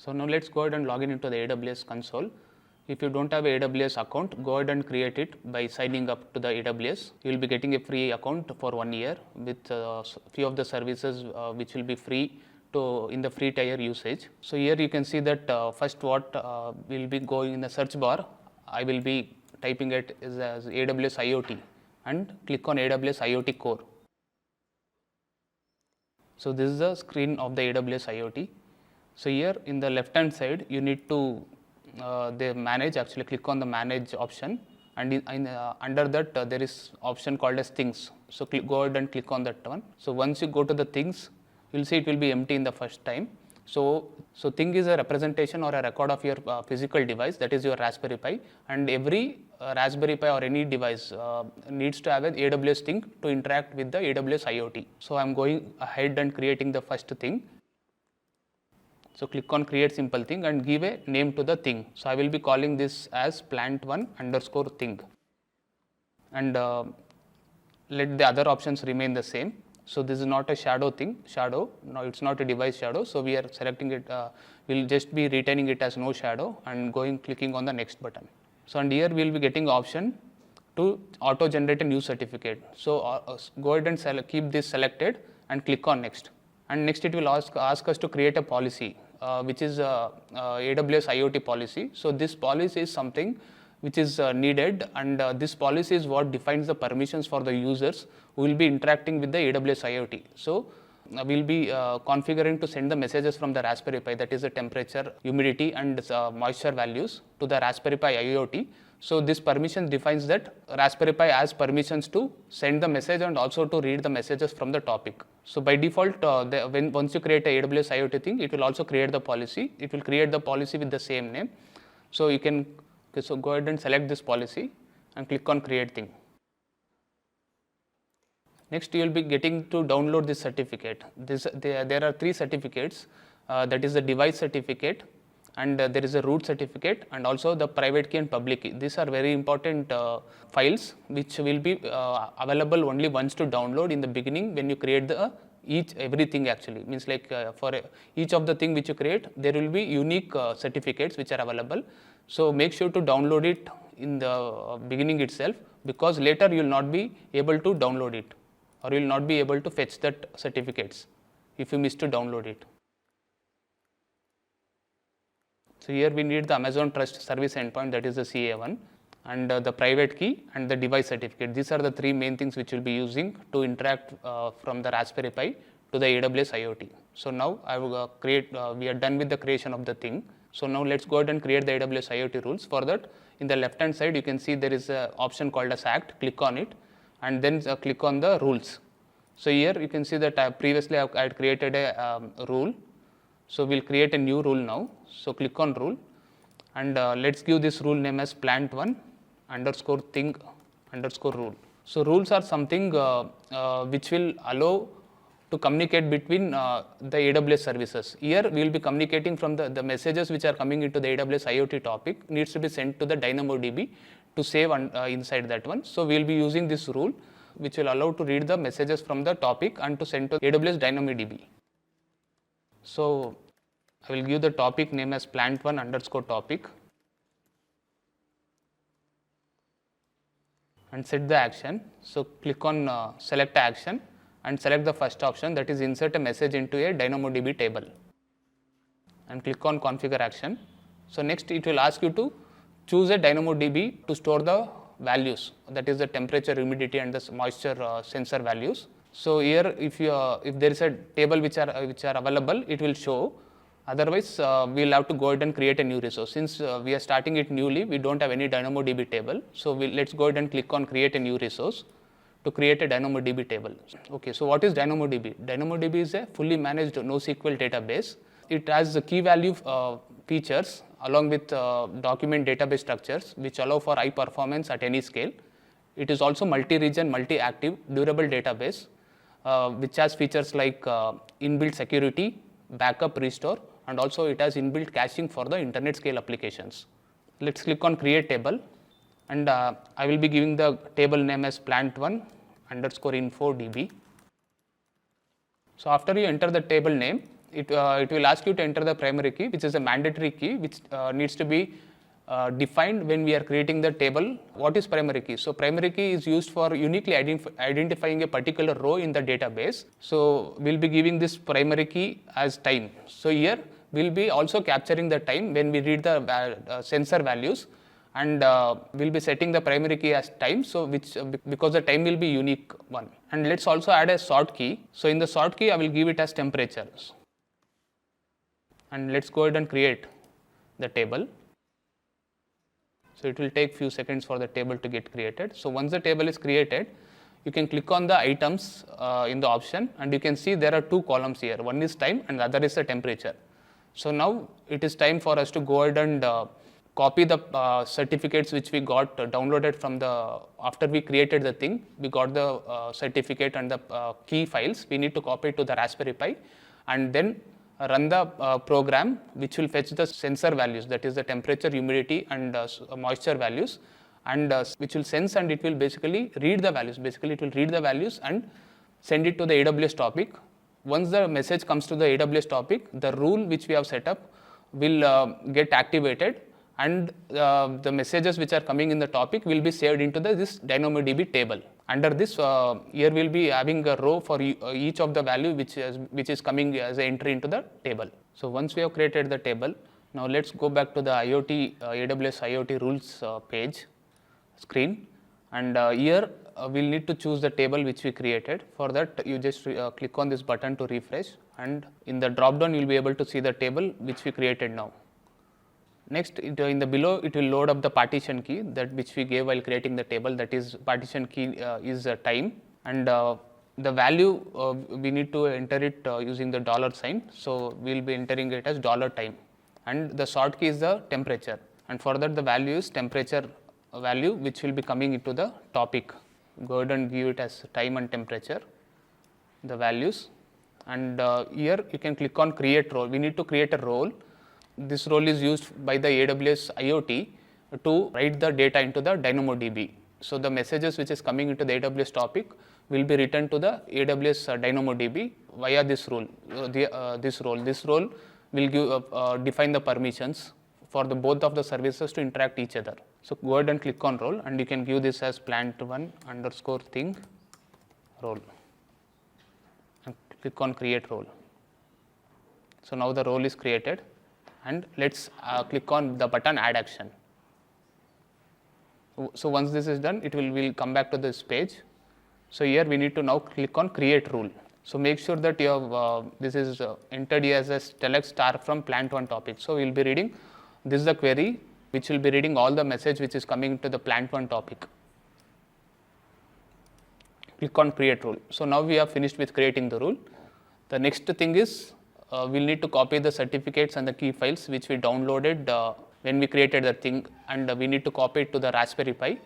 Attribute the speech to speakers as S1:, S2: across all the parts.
S1: So now let's go ahead and log in into the AWS console. If you don't have a AWS account, go ahead and create it by signing up to the AWS. You will be getting a free account for 1 year with few of the services which will be free in the free tier usage. So here you can see that first what will be going in the search bar, I will be typing it as AWS IoT and click on AWS IoT Core. So this is the screen of the AWS IoT. So here in the left hand side you need to actually click on the manage option, and under that there is option called as things. So go ahead and click on that one. So once you go to the things, you will see it will be empty in the first time. So thing is a representation or a record of your physical device, that is your Raspberry Pi, and every Raspberry Pi or any device needs to have an AWS thing to interact with the AWS IoT. So I am going ahead and creating the first thing. So click on create simple thing and give a name to the thing. So I will be calling this as plant1_thing, and let the other options remain the same. So this is not a shadow thing, no, it's not a device shadow. So we are selecting it, we'll just be retaining it as no shadow and clicking on the next button. So and here we'll be getting option to auto generate a new certificate. So go ahead and keep this selected and click on next. And next it will ask us to create a policy, which is AWS IoT policy. So this policy is something which is needed, and this policy is what defines the permissions for the users who will be interacting with the AWS IoT. So we'll be configuring to send the messages from the Raspberry Pi, that is the temperature, humidity and moisture values, to the Raspberry Pi IoT. So this permission defines that Raspberry Pi has permissions to send the message and also to read the messages from the topic. So by default, once you create a AWS IoT thing, it will also create the policy. It will create the policy with the same name. So you can go ahead and select this policy and click on create thing. Next you will be getting to download this certificate. There are 3 certificates, that is the device certificate, and there is a root certificate, and also the private key and public key. These are very important files which will be available only once to download in the beginning when you create everything actually. Means like for each of the thing which you create, there will be unique certificates which are available. So make sure to download it in the beginning itself, because later you will not be able to download it, or you will not be able to fetch that certificates if you miss to download it. So here we need the Amazon Trust Service Endpoint, that is the CA1, and the private key and the device certificate. These are the 3 main things which we'll be using to interact from the Raspberry Pi to the AWS IoT. So now I will we are done with the creation of the thing. So now let's go ahead and create the AWS IoT rules. For that, in the left hand side you can see there is an option called as Act. Click on it and then click on the rules. So here you can see that previously I had created a rule. So we'll create a new rule now. So click on rule, and let's give this rule name as plant1_thing_rule. So rules are something which will allow to communicate between the AWS services. Here we will be communicating from the messages which are coming into the AWS IoT topic needs to be sent to the DynamoDB to save inside that one. So we will be using this rule which will allow to read the messages from the topic and to send to AWS DynamoDB. So I will give the topic name as plant1_topic and set the action. So click on select action and select the first option, that is insert a message into a DynamoDB table, and click on configure action. So next it will ask you to choose a DynamoDB to store the values, that is the temperature, humidity and the moisture sensor values. So here if there is a table which are available, it will show. Otherwise we'll have to go ahead and create a new resource. Since we are starting it newly, we don't have any DynamoDB table. So let's go ahead and click on create a new resource to create a DynamoDB table. Okay, so what is DynamoDB? DynamoDB is a fully managed NoSQL database. It has the key value features along with document database structures which allow for high performance at any scale. It is also multi-region, multi-active, durable database which has features like inbuilt security, backup, restore, and also it has inbuilt caching for the internet scale applications. Let's click on create table, and I will be giving the table name as plant1_info_db. So after you enter the table name, it will ask you to enter the primary key, which is a mandatory key, which needs to be defined when we are creating the table. What is primary key? So primary key is used for uniquely identifying a particular row in the database. So we'll be giving this primary key as time. So here we'll be also capturing the time when we read the sensor values, and we'll be setting the primary key as time, so because the time will be unique one. And let's also add a sort key. So in the sort key I will give it as temperature, and let's go ahead and create the table. So it will take few seconds for the table to get created. So once the table is created, you can click on the items in the option, and you can see there are two columns here. One is time and the other is the temperature. So now it is time for us to go ahead and copy the certificates which we got downloaded from after we created the thing. We got the certificate and the key files. We need to copy it to the Raspberry Pi and then run the program which will fetch the sensor values, that is the temperature, humidity and moisture values, and which will sense, and it will basically read the values. Basically it will read the values and send it to the AWS topic. Once the message comes to the AWS topic, the rule which we have set up will get activated, and the messages which are coming in the topic will be saved into this DynamoDB table. Under this, here we'll be having a row for each of the value which is coming as an entry into the table. So once we have created the table, now let's go back to the AWS IoT rules page screen, and here we'll need to choose the table which we created. For that, you just click on this button to refresh, and in the drop down you'll be able to see the table which we created now. Next, in the below, it will load up the partition key that which we gave while creating the table. That is, partition key is time, and the value we need to enter it using the $sign. So we'll be entering it as $time, and the sort key is the temperature, and for that the value is temperature value which will be coming into the topic. Go ahead and give it as time and temperature, the values, and here you can click on create role. We need to create a role. This role is used by the AWS IoT to write the data into the DynamoDB. So the messages which is coming into the AWS topic will be written to the AWS DynamoDB via this role. This role will give define the permissions for the both of the services to interact each other. So go ahead and click on role, and you can give this as plant1 underscore thing role, and click on create role. So now the role is created, and let's click on the button add action. So once this is done, it will come back to this page. So here we need to now click on create rule. So make sure that you have this is entered here as a select star from plant1 topic. So we'll be reading, this is the query which will be reading all the message which is coming to the plant1 topic. Click on create rule. So now we have finished with creating the rule. The next thing is we'll need to copy the certificates and the key files which we downloaded when we created the thing, and we need to copy it to the Raspberry Pi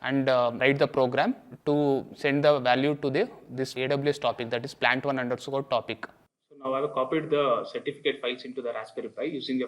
S1: and write the program to send the value to this AWS topic, that is plant1 underscore topic. So now I have copied the certificate files into the Raspberry Pi using a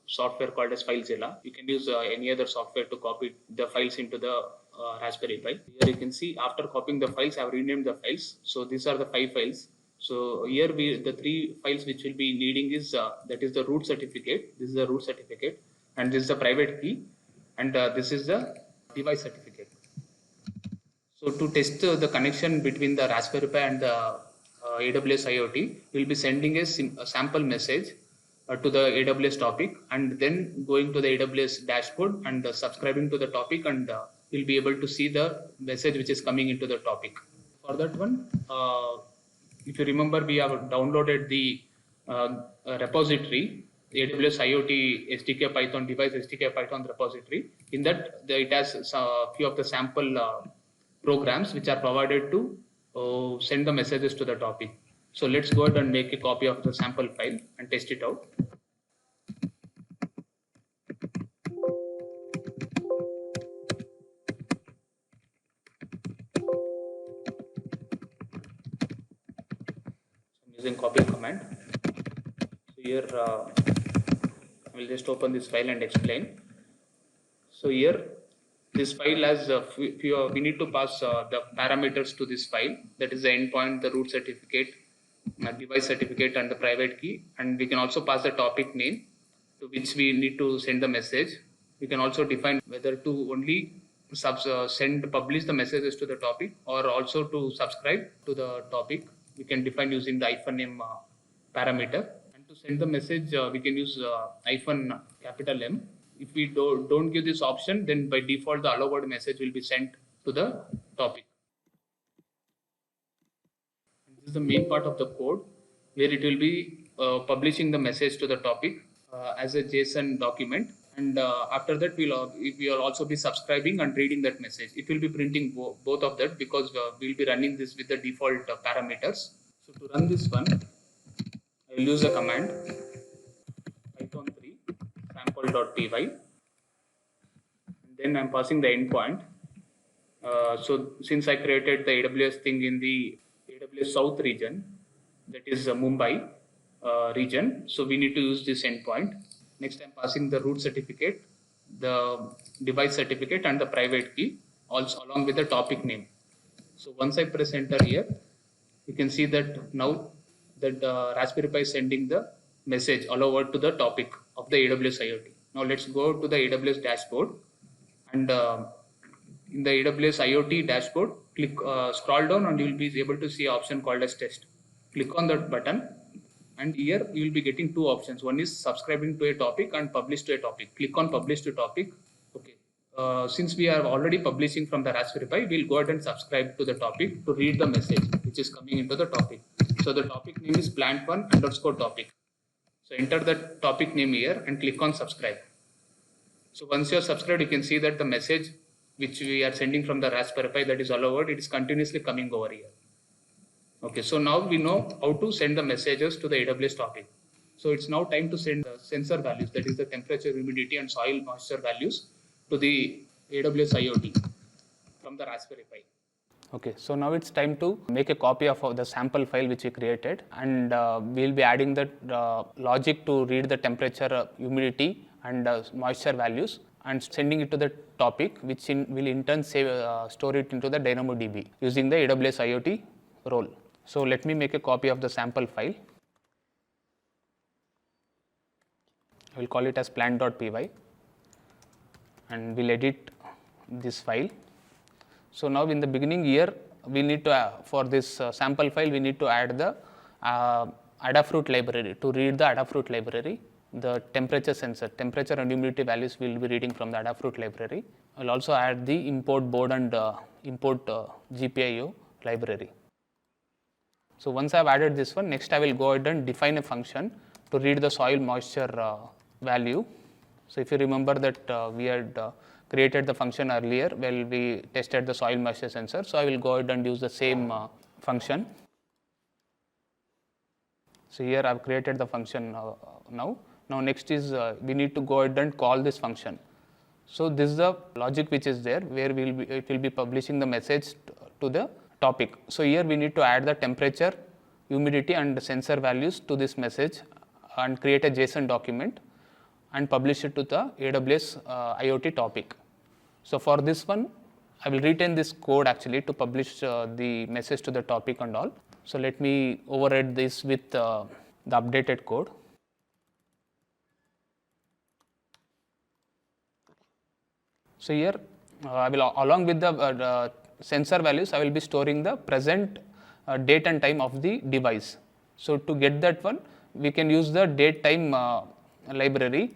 S1: software called as FileZilla. You can use any other software to copy the files into the Raspberry Pi. Here you can see after copying the files, I have renamed the files. So these are the 5 files. So here the 3 files which we'll be needing is that is the root certificate. This is the root certificate, and this is the private key, and this is the device certificate. So to test the connection between the Raspberry Pi and the AWS IoT, we'll be sending a sample message to the AWS topic, and then going to the AWS dashboard and subscribing to the topic, and we'll be able to see the message which is coming into the topic. For that one, if you remember, we have downloaded the repository, the AWS IoT SDK Python device SDK Python repository. In that, it has a few of the sample programs which are provided to send the messages to the topic. So let's go ahead and make a copy of the sample file and test it out. Using copy command. So here I will just open this file and explain. So here this file has we need to pass the parameters to this file, that is the endpoint, the root certificate, device certificate and the private key, and we can also pass the topic name to which we need to send the message. We can also define whether to only publish the messages to the topic or also to subscribe to the topic. We can define using the -m parameter. And to send the message, we can use capital M. If we don't give this option, then by default the allowed message will be sent to the topic. And this is the main part of the code where it will be publishing the message to the topic as a JSON document. And after that, we'll also be subscribing and reading that message. It will be printing both of that because we'll be running this with the default parameters. So to run this one, I will use a command Python 3 sample.py. Then I'm passing the endpoint. So since I created the AWS thing in the AWS South region, that is Mumbai region, so we need to use this endpoint. Next, I'm passing the root certificate, the device certificate, and the private key, also along with the topic name. So once I press enter here, you can see that now that Raspberry Pi is sending the message all over to the topic of the AWS IoT. Now let's go to the AWS dashboard, and in the AWS IoT dashboard, scroll down and you will be able to see an option called as test. Click on that button. And here you will be getting two options. One is subscribing to a topic and publish to a topic. Click on publish to topic. Okay. Since we are already publishing from the Raspberry Pi, we'll go ahead and subscribe to the topic to read the message which is coming into the topic. So the topic name is plant1_topic. So enter the topic name here and click on subscribe. So once you're subscribed, you can see that the message which we are sending from the Raspberry Pi, that is allowed, it is continuously coming over here. Okay, so now we know how to send the messages to the AWS topic. So it's now time to send the sensor values, that is the temperature, humidity, and soil moisture values to the AWS IoT from the Raspberry Pi. Okay, so now it's time to make a copy of the sample file which we created, and we'll be adding the logic to read the temperature, humidity, and moisture values, and sending it to the topic, which will in turn store it into the DynamoDB using the AWS IoT role. So let me make a copy of the sample file. I will call it as plant.py, and we'll edit this file. So now in the beginning here, we need to, for this sample file, we need to add the Adafruit library to read the Adafruit library. The temperature sensor, temperature and humidity values we will be reading from the Adafruit library. I will also add the import board and import GPIO library. So once I have added this one, next I will go ahead and define a function to read the soil moisture value. So if you remember that we had created the function earlier while we tested the soil moisture sensor. So I will go ahead and use the same function. So here I have created the function now. Now next is we need to go ahead and call this function. So this is the logic which is there, where it will be publishing the message to the topic. So here we need to add the temperature, humidity, and the sensor values to this message and create a JSON document and publish it to the AWS IoT topic. So for this one, I will retain this code actually to publish the message to the topic and all. So let me override this with the updated code. So here I will, along with the sensor values, I will be storing the present date and time of the device. So to get that one, we can use the date time library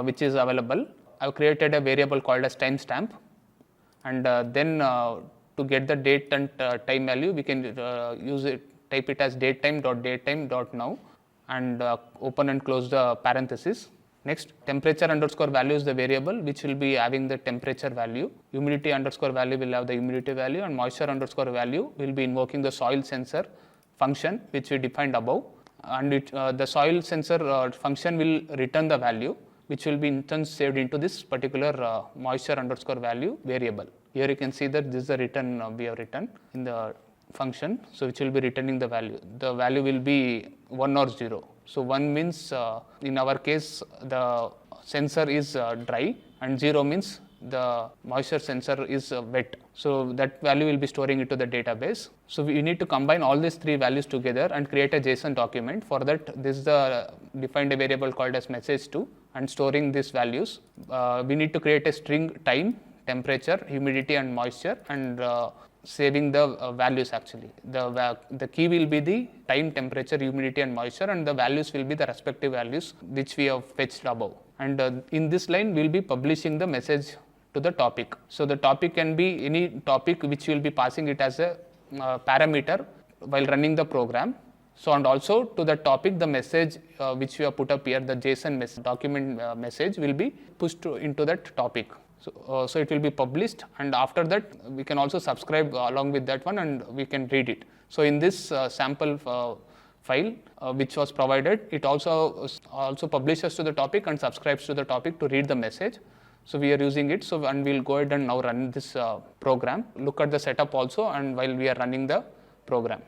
S1: which is available. I have created a variable called as timestamp, and then to get the date and time value, we can type it as datetime.datetime.now and open and close the parenthesis. Next, temperature underscore value is the variable which will be having the temperature value. Humidity underscore value will have the humidity value, and moisture underscore value will be invoking the soil sensor function which we defined above. And the soil sensor function will return the value which will be in turn saved into this particular moisture underscore value variable. Here you can see that this is the return we have written in the function, so which will be returning the value. The value will be 1 or 0. So 1 means in our case the sensor is dry, and 0 means the moisture sensor is wet. So that value will be storing it to the database. So we need to combine all these three values together and create a JSON document. For that, this is the defined a variable called as message2 and storing these values. We need to create a string time, temperature, humidity and moisture, and saving the values actually. The key will be the time, temperature, humidity and moisture, and the values will be the respective values which we have fetched above. And in this line we will be publishing the message to the topic. So the topic can be any topic which will be passing it as a parameter while running the program. So and also to the topic, the message which we have put up here, the JSON document message will be pushed into that topic. So it will be published, and after that we can also subscribe along with that one and we can read it. So in this sample file which was provided, it also publishes to the topic and subscribes to the topic to read the message. So we are using it. So and we'll go ahead and now run this program. Look at the setup also, and while we are running the program.